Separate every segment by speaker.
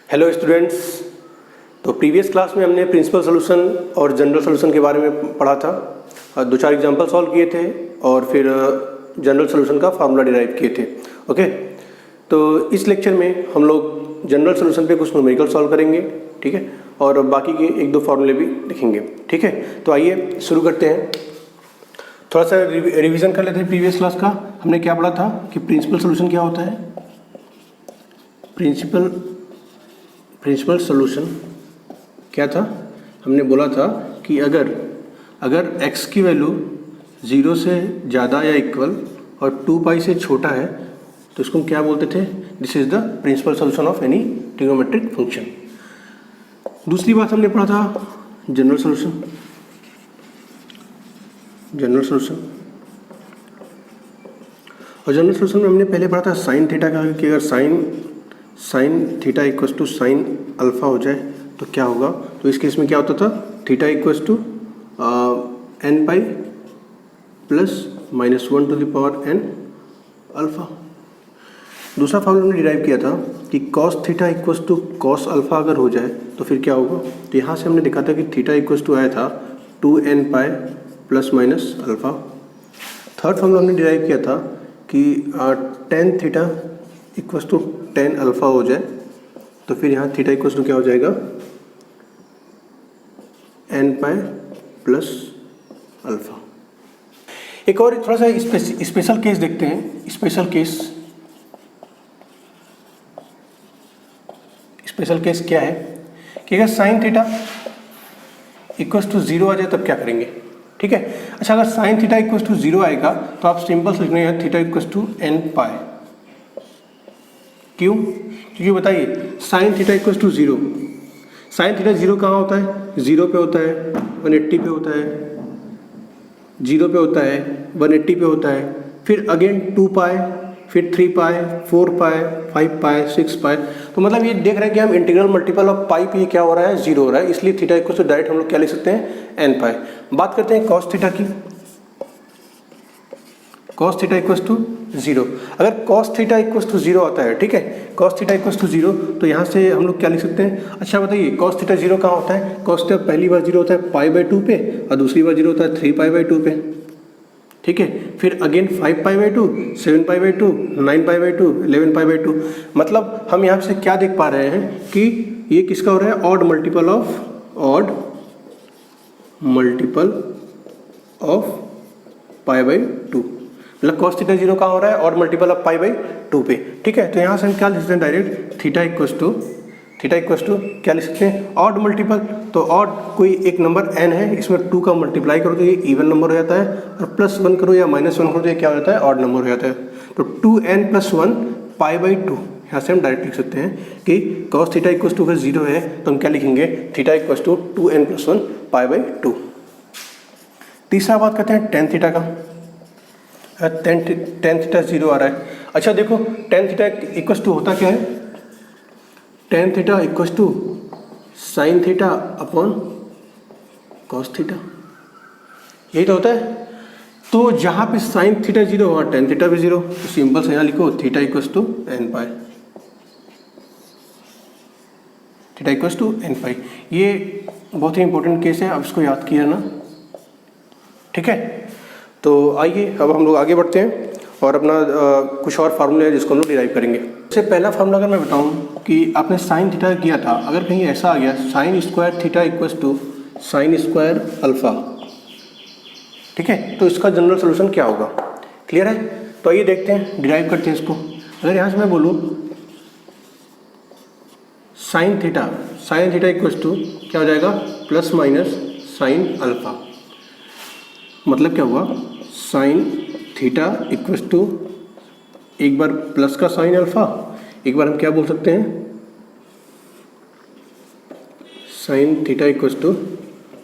Speaker 1: Hello students. तो previous class में हमने प्रिंसिपल सॉल्यूशन और जनरल सॉल्यूशन के बारे में पढ़ा था। दो चार एग्जांपल सॉल्व किए थे और फिर जनरल सॉल्यूशन का फार्मूला डिराइव किए थे। ओके, तो इस लेक्चर में हम लोग जनरल सॉल्यूशन पे कुछ न्यूमेरिकल सॉल्व करेंगे, ठीक है, और बाकी के एक दो फार्मूले भी लिखेंगे, ठीक है। तो आइए शुरू करते हैं। थोड़ा सा रिवीजन कर लेते हैं प्रीवियस क्लास का। हमने क्या पढ़ा था कि प्रिंसिपल सॉल्यूशन क्या होता है। प्रिंसिपल सॉल्यूशन क्या था, हमने बोला था कि अगर x की वैल्यू 0 से ज़्यादा या इक्वल और 2 पाई से छोटा है तो इसको हम क्या बोलते थे, this is the principal solution of any trigonometric function. दूसरी बात हमने पढ़ा था जनरल सॉल्यूशन। और जनरल सॉल्यूशन में हमने पहले पढ़ा था साइन थीटा का, कि अगर sine theta equals to sine alpha हो जाए तो क्या होगा। तो इस केस में क्या होता था, theta equals to n pi plus -1 to the power n alpha. दूसरा फॉर्मूला हमने डिराइव किया था कि cos theta equals to cos alpha अगर हो जाए तो फिर क्या होगा। तो यहाँ से हमने देखा था कि थीटा इक्वस टू आया था 2n pi plus minus alpha. Third formula हमने डिराइव किया था कि tan theta equals to tan alpha हो जाए तो फिर यहाँ थीटा इक्वस टू क्या हो जाएगा, n पाई प्लस अल्फा। एक और थोड़ा सा स्पेशल केस देखते हैं। स्पेशल केस क्या है कि अगर साइन थीटा इक्वस टू 0 आ जाए तब क्या करेंगे, ठीक है। अच्छा, अगर साइन थीटा इक्वस टू 0 आएगा तो आप सिंपल लिखने हैं theta equals to n pi. क्यों? क्योंकि बताइए sine theta equals to 0, sine theta 0 कहाँ होता है, 0 पे होता है, 180 पे होता है, 0 पे होता है, 180 पे होता है, फिर अगेन 2 पाई, फिर 3 पाई, 4 पाई, 5 पाई, 6 पाई। तो मतलब ये देख रहे हैं कि हम इंटीग्रल मल्टीपल ऑफ पाई पे क्या हो रहा है, 0 हो रहा है, इसलिए थीटा इक्वस टू डायरेक्ट हम लोग क्या लिख सकते हैं, n पाई। बात करते हैं कॉस थीटा की। कॉस थीटा इक्वस टू 0, अगर कॉस थीटा इक्वस टू 0 आता है, ठीक है, कॉस थीटा इक्वस टू 0, तो यहाँ से हम लोग क्या लिख सकते हैं। अच्छा बताइए कॉस थीटा 0 कहाँ होता है, कॉस थीटा पहली बार 0 होता है पाई बाई 2 पे और दूसरी बार 0 होता है 3 पाई बाई 2 पे, ठीक है। फिर again 5 pi by 2, 7 pi by 2, 9 pi by 2, 11 pi by 2। मतलब हम यहाँ से क्या देख पा रहे हैं कि ये किसका हो रहा है, odd multiple of pi by 2। मतलब कॉस थीटा 0 कहाँ हो रहा है, odd multiple of pi by 2 पे, ठीक है। तो यहाँ से हम क्या लिख सकते हैं डायरेक्ट, थीटा इक्वस टू क्या लिख सकते हैं, ऑड मल्टीपल। तो ऑड कोई एक नंबर n है, इसमें 2 का मल्टीप्लाई करो तो ये इवन नंबर हो जाता है, और +1 करो या -1 करो तो ये क्या हो जाता है, ऑड नंबर हो जाता है। तो 2n + 1 पाई बाई 2, यहाँ से हम डायरेक्ट लिख सकते हैं कि कॉस थीटा इक्वस टू अगर 0 है तो हम क्या लिखेंगे, theta equals to 2n + 1 pi by 2। तीसरा बात करते हैं टेन थीटा का। टेन थीटा 0 आ रहा है। अच्छा देखो टेन थीटा इक्वस टू होता क्या है, tan theta equals to sine theta upon cos theta, यही तो होता है। तो जहाँ पे साइन थीटा 0 वहाँ टेन थीटा भी 0, तो सिंपल से यहाँ लिखो theta equals to n pi, theta equals to n pi. ये बहुत ही इंपॉर्टेंट केस है, अब इसको याद किया ना, ठीक है। तो आइए अब हम लोग आगे बढ़ते हैं और अपना कुछ और फार्मूले हैं जिसको हम लोग डिराइव करेंगे। इससे पहला फार्मूला अगर मैं बताऊं कि आपने साइन थीटा किया था, अगर कहीं ऐसा आ गया sine square theta equals to sine square alpha, ठीक है, तो इसका जनरल सोल्यूशन क्या होगा, क्लियर है। तो आइए देखते हैं, डिराइव करते हैं इसको। अगर यहाँ से मैं बोलूँ साइन थीटा इक्वस टू क्या हो जाएगा, प्लस माइनस साइन अल्फा। मतलब क्या हुआ, साइन थीटा इक्वस टू एक बार प्लस का साइन अल्फा, एक बार हम क्या बोल सकते हैं, sine theta equals to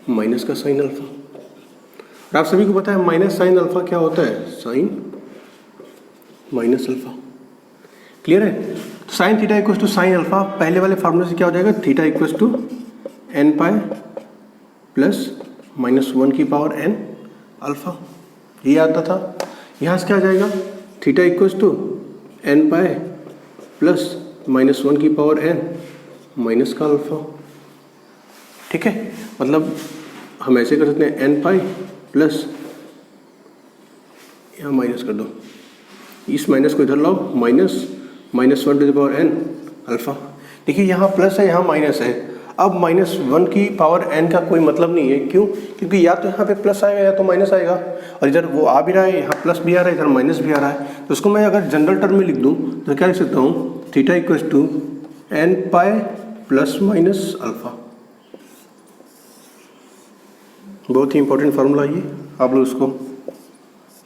Speaker 1: minus का साइन अल्फा। और आप सभी को पता है माइनस साइन अल्फा क्या होता है, साइन माइनस अल्फा, क्लियर है। तो sine theta equals to sine alpha, पहले वाले फार्मूले से क्या हो जाएगा, theta equals to n pi plus -1 की पावर n अल्फा, ये आता था। यहाँ से क्या आ जाएगा, theta equals to n pi plus -1 की पावर n माइनस का अल्फ़ा, ठीक है। मतलब हम ऐसे कर सकते हैं एन पाई प्लस, यहाँ माइनस कर दो, इस माइनस को इधर लाओ, minus minus 1 to the power n alpha. देखिए यहाँ प्लस है, यहाँ माइनस है। अब माइनस 1 की पावर n का कोई मतलब नहीं है, क्यों? क्योंकि या तो यहाँ पे प्लस आएगा या तो माइनस आएगा, और इधर वो आ भी रहा है, यहाँ प्लस भी आ रहा है, इधर माइनस भी आ रहा है। तो उसको मैं अगर जनरल टर्म में लिख दूँ तो क्या लिख सकता हूँ, theta equals to n pi plus minus alpha. बहुत ही इंपॉर्टेंट फार्मूला ये, आप लोग इसको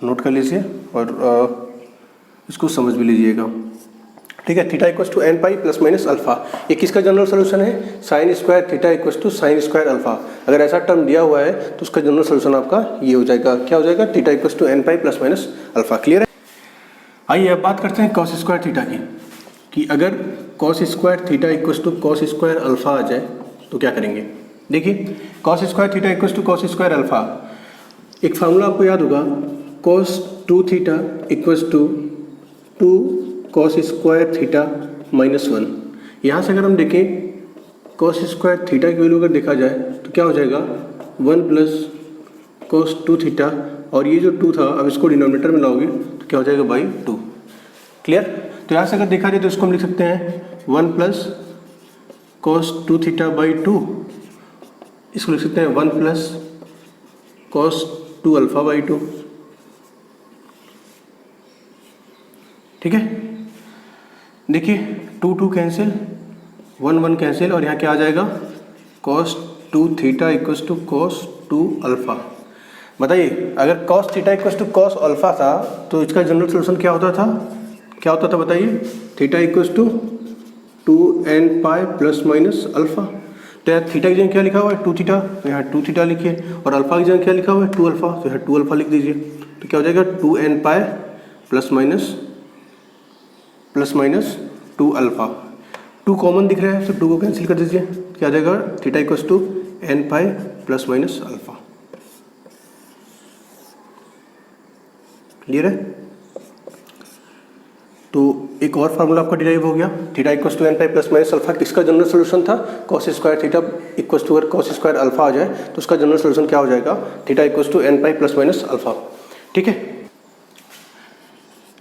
Speaker 1: नोट कर लीजिए और इसको समझ भी लीजिएगा, ठीक है। Theta equals to n pi plus minus alpha, ये किसका जनरल सोल्यूशन है? Sine square theta equals to sine square alpha. अगर ऐसा टर्म दिया हुआ है तो उसका जनरल सोल्यूशन आपका ये हो जाएगा, क्या हो जाएगा? Theta equals to n pi plus minus alpha. Clear है? आइए अब बात करते हैं कॉस स्क्वायर थीटा की, कि अगर cos square theta equals to cos square alpha आ जाए तो क्या करेंगे। देखिए कॉस square theta equals to cos square अल्फ़ा, एक फार्मूला आपको याद होगा, cos 2 theta equals to 2 cos square theta minus 1। यहाँ से अगर हम देखें कॉस स्क्वायर थीटा की वैल्यू अगर देखा जाए तो क्या हो जाएगा, 1 प्लस कॉस 2 थीटा, और ये जो 2 था अब इसको डिनोमिनेटर में लाओगे तो क्या हो जाएगा बाई 2। क्लियर? तो यहाँ से अगर देखा जाए तो इसको हम लिख सकते हैं 1 प्लस कॉस 2 थीटा बाई 2, इसको लिख सकते हैं 1 प्लस कॉस 2 अल्फ़ा बाई 2, ठीक है। देखिए 2 2 कैंसिल, 1 1 कैंसिल, और यहाँ क्या आ जाएगा, cos 2 theta equals to cos 2 alpha. बताइए अगर cos theta equals to cos alpha था तो इसका जनरल सोल्यूशन क्या होता था? क्या होता था बताइए? Theta equals to 2n pi plus minus alpha. तो यहाँ थीटा की जगह क्या लिखा हुआ है? 2 थीटा, तो यहाँ 2 थीटा लिखिए, और अल्फ़ा की जगह क्या लिखा हुआ है? 2 अल्फ़ा, तो यहाँ 2 अल्फ़ा लिख दीजिए। तो क्या हो जाएगा, 2n pi plus minus 2 alpha. 2 common दिख रहा है तो 2 को कैंसिल कर दीजिए, क्या आ जाएगा, theta equals to n pi plus minus alpha. Clear है? तो एक और फार्मूला आपका डिराइव हो गया, theta equals to n pi plus minus alpha. किसका जनरल सोल्यूशन था? Cos square theta equals to, अगर कॉस स्क्वायर अल्फ़ा आ जाए तो उसका जनरल सोल्यूशन क्या हो जाएगा, theta equals to n pi plus minus alpha. ठीक है,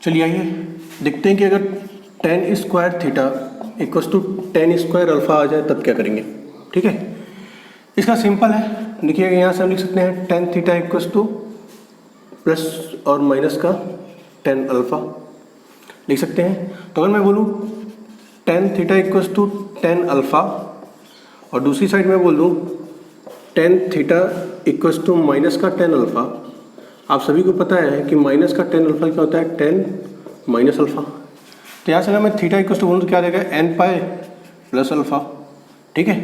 Speaker 1: चलिए आइए देखते हैं कि अगर tan square theta equals to tan square alpha आ जाए तब क्या करेंगे। ठीक है, इसका सिंपल है, देखिए यहाँ से हम लिख सकते हैं tan theta equals to plus और माइनस का टेन अल्फ़ा लिख सकते हैं। तो अगर मैं बोलूँ tan theta equals to tan alpha और दूसरी साइड में बोल दूँ tan theta equals to minus का टेन अल्फ़ा, आप सभी को पता है कि माइनस का टेन अल्फ़ा क्या होता है, टेन माइनस अल्फ़ा। तो यहाँ से अगर मैं थीटा इक्वल्स टू बोलूँ तो क्या रहेगा, एन पाई प्लस अल्फ़ा। ठीक है,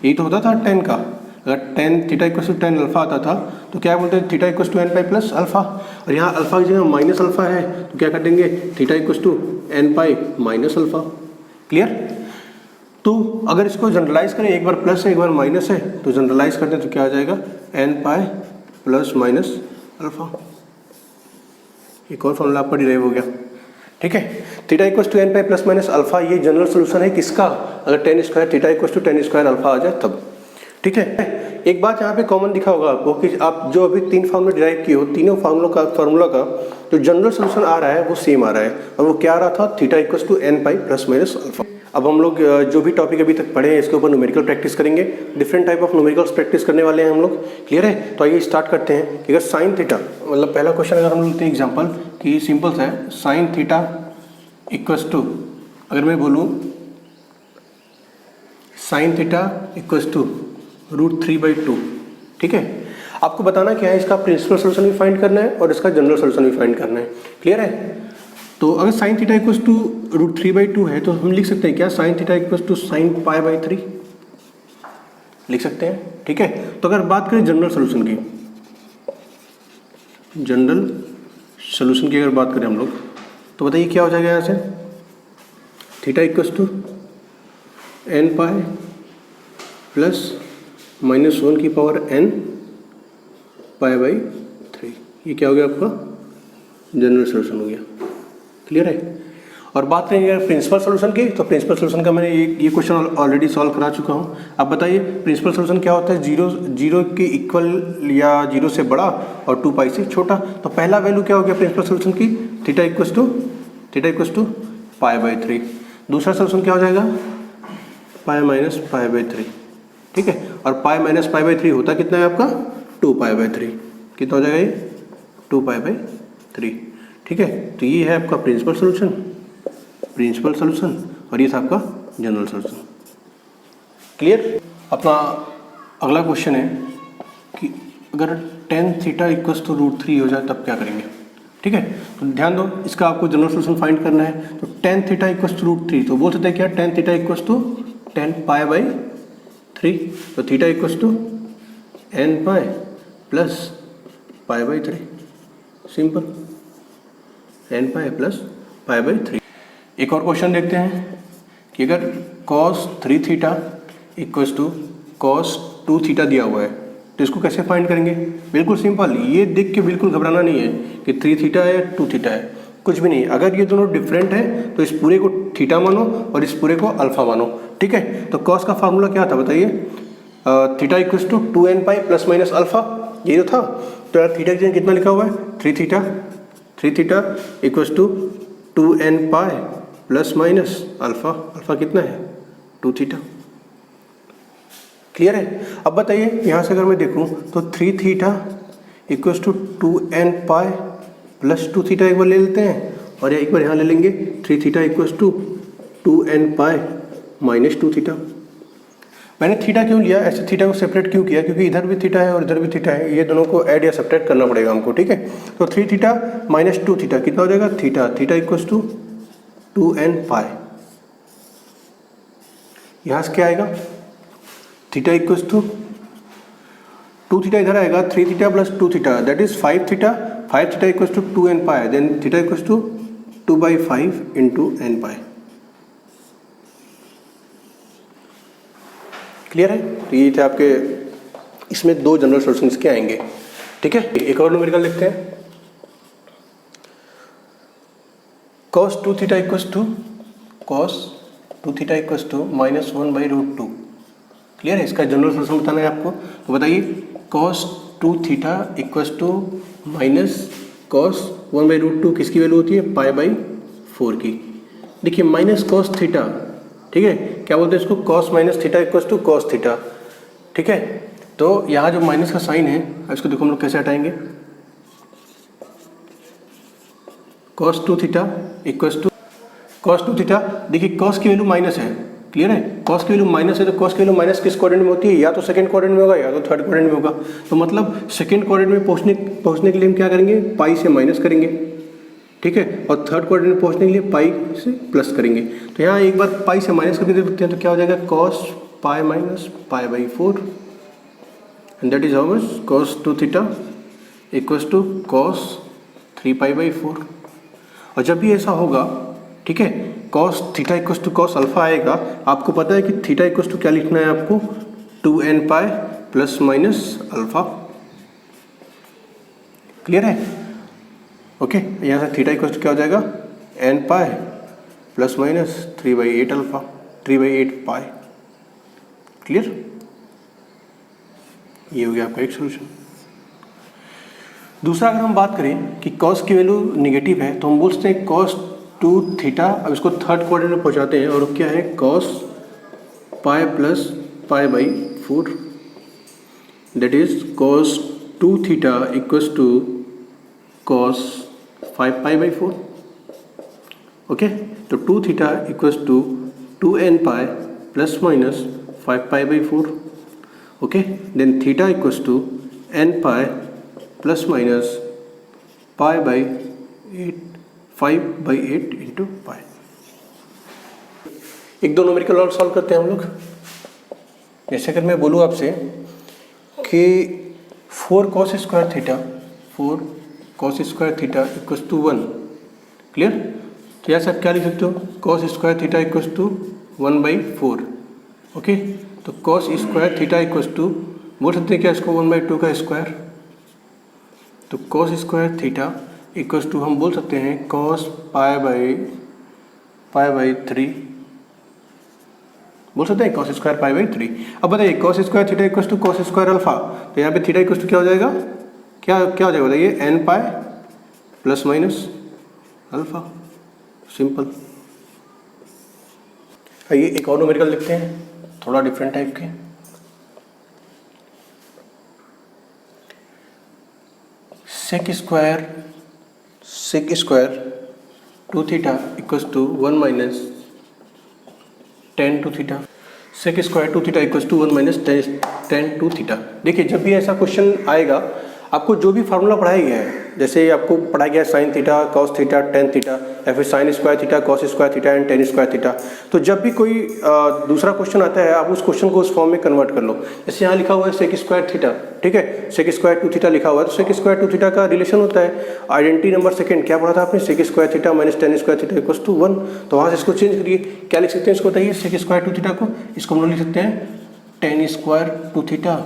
Speaker 1: यही तो होता था टेन का, अगर tan theta equals to tan alpha आता था तो क्या बोलते हैं, theta equals to n pi plus alpha. और यहाँ अल्फ़ा की जगह माइनस अल्फ़ा है तो क्या कर देंगे, theta equals to n pi minus alpha. Clear? तो अगर इसको जनरलाइज करें, एक बार प्लस है एक बार माइनस है, तो जनरलाइज करते हैं तो क्या आ जाएगा, n pi plus minus alpha. एक और फॉर्मूला आपका डिराइव हो गया। ठीक है, theta equals to n pi plus minus alpha, ये जनरल सोल्यूशन है किसका, अगर tan square theta equals to tan square alpha आ जाए तब। ठीक है, एक बात यहाँ पे कॉमन दिखा होगा आपको कि आप जो अभी तीन फार्मूला डिराइव किए हो, तीनों फार्मूला का जो जनरल सोल्यूशन आ रहा है वो सेम आ रहा है, और वो क्या आ रहा था, theta equals to n pi plus minus alpha. अब हम लोग जो भी टॉपिक अभी तक पढ़े हैं इसके ऊपर न्यूमेरिकल प्रैक्टिस करेंगे, different type of numericals practice करने वाले हैं हम लोग। क्लियर है? तो आइए स्टार्ट करते हैं कि अगर साइन थीटा, मतलब पहला क्वेश्चन अगर हम लेते हैं एग्जाम्पल कि सिंपल सा है, साइन थीटा इक्वल्स टू, अगर मैं बोलूँ साइन थीटा इक्वल्स टू √3/2। ठीक है, आपको बताना क्या है, इसका प्रिंसिपल सोल्यूशन भी फाइंड करना है और इसका जनरल सोल्यूशन भी फाइंड करना है। क्लियर है? तो अगर साइन थीटा इक्वल्स टू √3/2 है तो हम लिख सकते हैं क्या, sine theta equals to sine π/3 लिख सकते हैं। ठीक है, तो अगर बात करें जनरल सोल्यूशन की, जनरल सोल्यूशन की अगर बात करें हम लोग तो बताइए क्या हो जाएगा, यहाँ से theta equals to n pi plus minus 1 की पावर n π/3, ये क्या हो गया आपका जनरल सोल्यूशन हो गया। क्लियर है? और बात करेंगे अगर प्रिंसिपल सोल्यूशन की, तो प्रिंसिपल सोल्यूशन का मैंने ये क्वेश्चन ऑलरेडी सॉल्व करा चुका हूँ। अब बताइए प्रिंसिपल सोल्यूशन क्या होता है, जीरो के इक्वल या जीरो से बड़ा और 2 पाई से छोटा। तो पहला वैल्यू क्या हो गया प्रिंसिपल सोल्यूशन की, theta equals to pi by 3। दूसरा सोल्यूशन क्या हो जाएगा, पाई माइनस पाई बाई 3, ठीक है। और पाई माइनस पाई बाई 3 होता कितना है आपका, 2 पाई बाई 3। कितना हो जाएगा ये, 2 पाई बाई 3, ठीक है। तो ये है आपका प्रिंसिपल सोल्यूशन और ये था आपका जनरल सोल्यूशन। क्लियर। अपना अगला क्वेश्चन है कि अगर tan थीटा इक्वस टू √3 हो जाए तब क्या करेंगे, ठीक है। तो ध्यान दो, इसका आपको जनरल सोल्यूशन फाइंड करना है। तो tan थीटा इक्वस टू √3, तो बोल सकते हैं क्या, tan theta equals to tan pi by 3। तो theta equals to n pi plus pi by 3, simple, n pi plus pi by 3। एक और क्वेश्चन देखते हैं कि अगर cos 3 theta equals to cos 2 theta दिया हुआ है तो इसको कैसे फाइंड करेंगे। बिल्कुल सिंपल, ये देख के बिल्कुल घबराना नहीं है कि 3 थीटा है 2 थीटा है, कुछ भी नहीं। अगर ये दोनों डिफरेंट है तो इस पूरे को थीटा मानो और इस पूरे को अल्फा मानो, ठीक है। तो cos का फार्मूला क्या था बताइए, theta equals to 2n pi plus minus alpha, ये जो था। तो यार थीटा की जगह कितना लिखा हुआ है, 3 theta equals to 2n pi plus minus alpha, alpha कितना है 2 थीटा। क्लियर है। अब बताइए यहाँ से अगर मैं देखूँ तो 3 theta equals to 2n pi plus 2 theta एक बार ले लेते हैं और एक बार यहाँ ले लेंगे 3 theta equals to 2n pi minus 2 theta. मैंने थीटा क्यों लिया, ऐसे थीटा को सेपरेट क्यों किया, क्योंकि इधर भी थीटा है और इधर भी थीटा है, ये दोनों को ऐड या सेपरेट करना पड़ेगा हमको, ठीक है। तो 3 थीटा माइनस 2 थीटा कितना हो जाएगा, थीटा इक्वस टू 2n पाई। यहाँ से क्या आएगा, थीटा इक्वस टू 2 थीटा इधर आएगा, 3 theta plus 2 theta that is 5 theta equals to 2n pi, then theta equals to 2/5 into n pi. Clear है। तो ये थे आपके, इसमें 2 जनरल सोल्यूशंस के आएंगे, ठीक है। एक और न्यूमेरिकल लिखते हैं, cos 2 theta equals to minus 1/√2। Clear है। इसका जनरल सोल्यूशन बताना है आपको। तो बताइए cos 2 theta equals to minus cos 1/√2 किसकी वैल्यू होती है, पाई बाई 4 की। देखिए माइनस cos थीटा, ठीक है, क्या बोलते हैं इसको, cos minus theta equals to cos theta, ठीक है। तो यहाँ जो माइनस का साइन है इसको देखो हम लोग कैसे हटाएंगे, cos 2 theta equals to cos 2 theta. देखिए cos की वैल्यू माइनस है, क्लियर है, cos की वैल्यू माइनस है। तो cos की वैल्यू माइनस किस क्वाड्रेंट में होती है, या तो सेकंड क्वाड्रेंट में होगा या तो थर्ड क्वाड्रेंट में होगा। तो मतलब सेकंड क्वाड्रेंट में पहुँचने के लिए हम क्या करेंगे, पाई से माइनस करेंगे, ठीक है। और थर्ड क्वाड्रेंट में पहुँचने के लिए पाई से प्लस करेंगे। तो यहाँ एक बार पाई से माइनस करके देखते हैं तो क्या हो जाएगा, cos pi minus pi by 4 and that is how much, cos 2 theta equals to cos 3 pi by 4। और जब भी ऐसा होगा, ठीक है, cos theta equals to cos alpha आएगा, आपको पता है कि थीटा इक्वस टू क्या लिखना है आपको, 2n pi plus minus alpha. Clear है, ओके। यहाँ से थीटा इक्वस टू क्या हो जाएगा, n pi plus minus 3/8 alpha, 3/8 पाई। क्लियर, ये हो गया आपका एक सोल्यूशन। दूसरा अगर हम बात करें कि cos की वैल्यू निगेटिव है तो हम बोल सकते हैं cos 2 थीटा, अब इसको थर्ड क्वाड्रेंट में पहुंचाते हैं और क्या है, cos pi plus pi by 4 that is cos 2 theta equals to cos 5 pi by 4। Okay, तो 2 theta equals to 2n pi plus minus 5 pi by 4। Okay, then theta equals to n pi plus minus pi by 8, 5/8 into pi. एक दो numerical और solve करते हैं हम लोग। जैसे अगर मैं बोलूँ आपसे कि 4 cos square theta equals to 1, clear. तो यहाँ से आप क्या लिख सकते हो, cos square theta equals to 1/4। Okay, तो cos square theta equals to, बोल सकते हैं क्या इसको, 1/2 का स्क्वायर। तो cos square theta equals to हम बोल सकते हैं cos pi by pi by 3 बोल सकते हैं कॉस स्क्वायर पाई बाई 3। अब बताइए cos square theta equal to cos square alpha, तो यहाँ पे थीटा इक्वल टू क्या हो जाएगा, क्या हो जाएगा बताइए, n pi plus minus alpha, simple. आइए एक और न्यूमेरिकल लिखते हैं थोड़ा डिफरेंट टाइप के। Sec square 2 theta equals to 1 minus tan two theta. Sec square 2 theta equals to 1 minus tan two theta. देखिए जब भी ऐसा क्वेश्चन आएगा, आपको जो भी फार्मूला पढ़ाया गया है, जैसे आपको पढ़ाया गया है sine theta cos theta tan theta, या फिर sign square theta cos square theta and ten square theta, तो जब भी कोई दूसरा क्वेश्चन आता है, आप उस क्वेश्चन को उस फॉर्म में कन्वर्ट कर लो। जैसे यहाँ लिखा हुआ है सेक स्क्वायर थीटा, ठीक है, सेक स्क्वायर 2 थीटा लिखा हुआ है, तो सेक स्क्वायर 2 थीटा का रिलेशन होता है आइडेंटिटी नंबर सेकंड, क्या पढ़ा था आपने, sec square theta minus tan square theta equals to 1। तो वहाँ से इसको चेंज करिए, क्या लिख सकते हैं इसको बताइए, सेक स्क्वायर 2 थीटा को इसको हम लोग लिख सकते हैं tan square 2 theta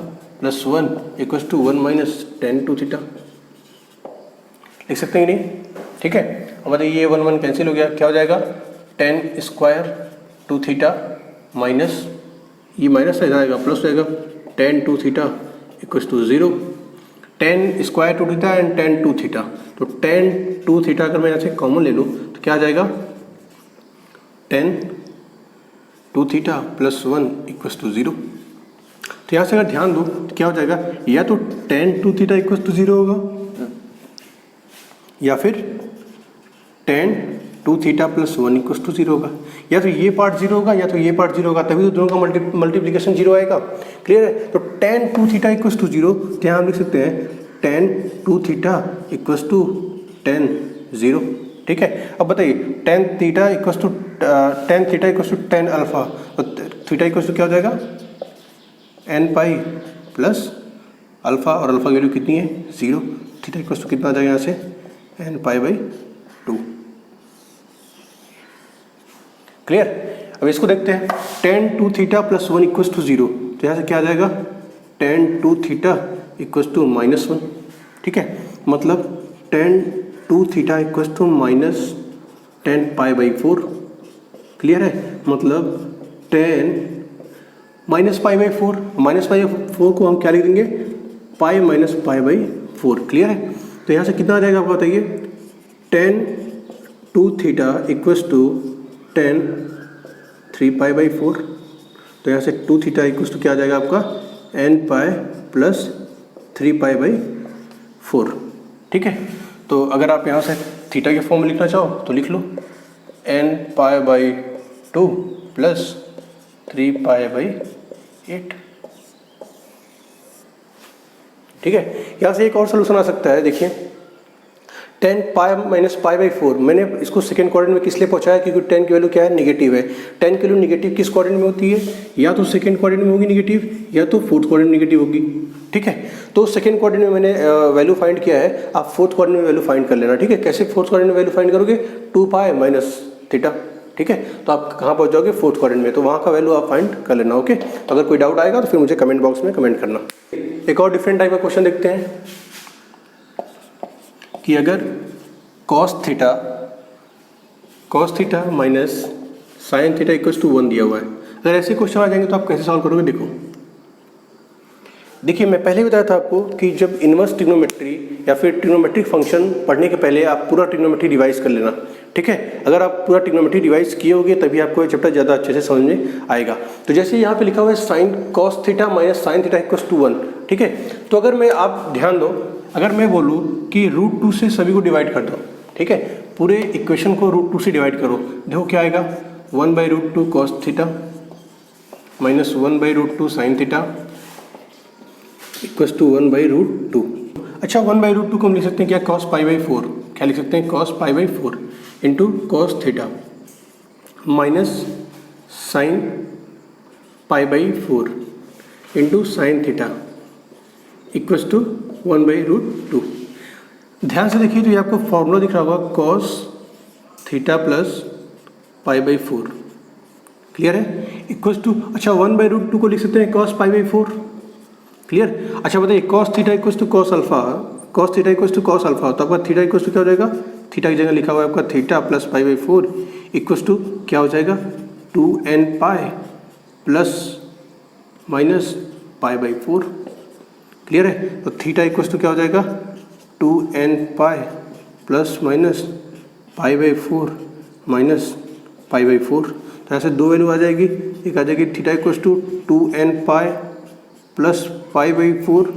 Speaker 1: plus 1 equals to 1 minus tan 2 theta, लिख सकते हैं नहीं, ठीक है। अब बताइए ये 1 1 कैंसिल हो गया, क्या हो जाएगा, टेन स्क्वायर 2 थीटा माइनस ये माइनस आ जाएगा प्लस हो जाएगा tan 2 theta equals to 0, tan square 2 theta and tan 2 theta, तो टेन 2 थीटा अगर मैं यहाँ से कॉमन ले लूँ तो क्या आ जाएगा, tan 2 theta plus 1 equals to 0। तो यहाँ से अगर ध्यान दो तो क्या हो जाएगा, या तो टेन 2 थीटा इक्वल्स टू 0 होगा, या फिर tan 2 theta plus 1 equals to 0 होगा, या तो ये पार्ट 0 होगा या तो ये पार्ट 0 होगा, तभी तो दोनों का मल्टीप्लिकेशन 0 आएगा। क्लियर है। तो टेन 2 थीटा इक्वल्स टू 0, तो यहाँ हम लिख सकते हैं tan 2 theta equals to tan 0, ठीक है। अब बताइए tan theta equals to tan alpha, तो थीटा इक्वल्स टू क्या हो जाएगा, एन पाई प्लस अल्फा, और अल्फा की वैल्यू कितनी है 0, थीटा इक्वल्स टू कितना आ जाएगा यहाँ से एन पाई बाई 2। क्लियर। अब इसको देखते हैं, tan 2 theta plus 1 equals to 0, तो यहाँ से क्या आ जाएगा, tan 2 theta equals to minus 1, ठीक है, मतलब tan 2 theta equals to minus tan pi by 4। Clear है, मतलब tan minus pi by 4, minus pi by 4 को हम क्या लिख देंगे, pi minus pi by 4। Clear है। तो यहाँ से कितना आ जाएगा आपको बताइए, ten 2 theta equals to tan 3 pi by 4, तो यहाँ से 2 थीटा इक्वल्स टू क्या आ जाएगा आपका, n pi plus 3 pi by 4, ठीक है। तो अगर आप यहाँ से थीटा के फॉर्म में लिखना चाहो तो लिख लो, n pi by 2 plus 3 pi by 8, ठीक है। यहाँ से एक और सोल्यूशन आ सकता है, देखिए ten pi minus pi by 4, मैंने इसको सेकेंड क्वाड्रेंट में किस लिए पहुँचाया, क्योंकि टेन की वैल्यू क्या है, नेगेटिव है। टेन की वैल्यू नेगेटिव किस क्वाड्रेंट में होती है, या तो सेकेंड क्वाड्रेंट में होगी नेगेटिव, या तो फोर्थ क्वाड्रेंट में नेगेटिव होगी, ठीक है। तो सेकेंड क्वाड्रेंट में मैंने वैल्यू फाइंड किया है, आप फोर्थ क्वाड्रेंट में वैल्यू फाइंड कर लेना, ठीक है। कैसे फोर्थ क्वाड्रेंट में वैल्यू फाइंड करोगे, 2 पाई माइनस थीटा, ठीक है। तो आप कहाँ पहुँच जाओगे, फोर्थ क्वाड्रेंट में, तो वहाँ का वैल्यू आप फाइंड कर लेना, ओके। अगर कोई डाउट आएगा तो फिर मुझे कमेंट बॉक्स में कमेंट करना। एक और डिफरेंट टाइप का क्वेश्चन देखते हैं कि अगर cos theta minus sine theta equals to 1 दिया हुआ है, अगर ऐसे क्वेश्चन आ जाएंगे तो आप कैसे सॉल्व करोगे। देखिए मैं पहले ही बताया था आपको कि जब इनवर्स ट्रिग्नोमेट्री या फिर ट्रिग्नोमेट्रिक फंक्शन पढ़ने के पहले आप पूरा ट्रिग्नोमेट्री रिवाइज कर लेना, ठीक है। अगर आप पूरा ट्रिग्नोमेट्री रिवाइज किए होगे तभी आपको ये चैप्टर ज़्यादा अच्छे से समझ में आएगा। तो जैसे यहाँ पे लिखा हुआ है sine cos theta minus sine theta equals to 1, ठीक है। तो अगर मैं, आप ध्यान दो, अगर मैं बोलूँ कि √2 से सभी को डिवाइड कर दो, ठीक है, पूरे इक्वेशन को √2 से डिवाइड करो, देखो क्या आएगा, 1/√2 cos theta minus 1/√2 sine theta equals to 1/√2। अच्छा 1/√2 को हम लिख सकते हैं क्या, कॉस पाई बाई 4, क्या लिख सकते हैं, cos pi by 4 into cos theta minus sine pi by 4 into sine theta equals to 1/√2। ध्यान से देखिए तो ये आपको फॉर्मूला दिख रहा होगा, cos theta plus pi by 4, clear है, इक्वल्स टू, अच्छा 1/√2 को लिख सकते हैं कॉस पाई बाई 4, क्लियर। अच्छा बताइए cos theta equals to cos alpha, cos theta equals to cos alpha, तो आपका थीटा इक्वल्स टू क्या हो जाएगा, थीटा की जगह लिखा हुआ है आपका theta plus pi by 4 equals to क्या हो जाएगा 2n pi plus minus pi by 4। Clear है? तो थीटा इक्वस टू क्या हो जाएगा 2n pi plus minus pi by 4 minus pi by 4। तो ऐसे दो वैल्यू आ जाएगी, एक आ जाएगी theta equals to 2n pi plus pi by 4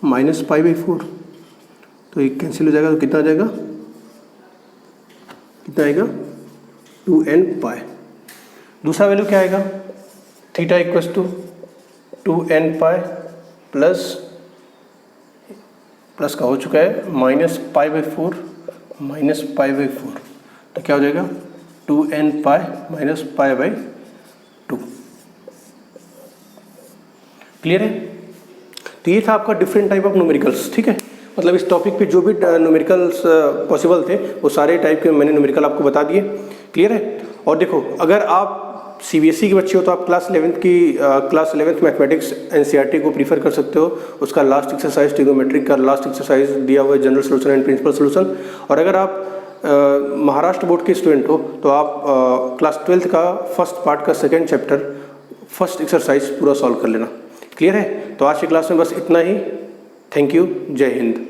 Speaker 1: minus pi by 4। तो ये कैंसिल हो जाएगा, तो कितना आ जाएगा, कितना आएगा 2n पाई। दूसरा वैल्यू क्या आएगा, theta equals to 2n pi plus का हो चुका है minus pi by 4 minus pi by 4। तो क्या हो जाएगा 2n pi minus pi by 2। Clear है? तो ये था आपका डिफरेंट टाइप ऑफ न्यूमेरिकल्स। ठीक है, मतलब इस टॉपिक पे जो भी न्यूमेरिकल्स पॉसिबल थे वो सारे टाइप के मैंने न्यूमेरिकल आपको बता दिए। क्लियर है? और देखो, अगर आप सीबीएसई के बच्चे हो तो आप क्लास 11th मैथमेटिक्स एनसीईआरटी को प्रीफर कर सकते हो। उसका लास्ट एक्सरसाइज ट्रिग्नोमेट्रिक का लास्ट एक्सरसाइज दिया हुआ है, general solution and principal solution. और अगर आप महाराष्ट्र बोर्ड के स्टूडेंट हो तो आप क्लास 12th का फर्स्ट पार्ट का सेकेंड चैप्टर फर्स्ट एक्सरसाइज पूरा सॉल्व कर लेना। क्लियर है? तो आज की क्लास में बस इतना ही। Thank you. जय हिंद।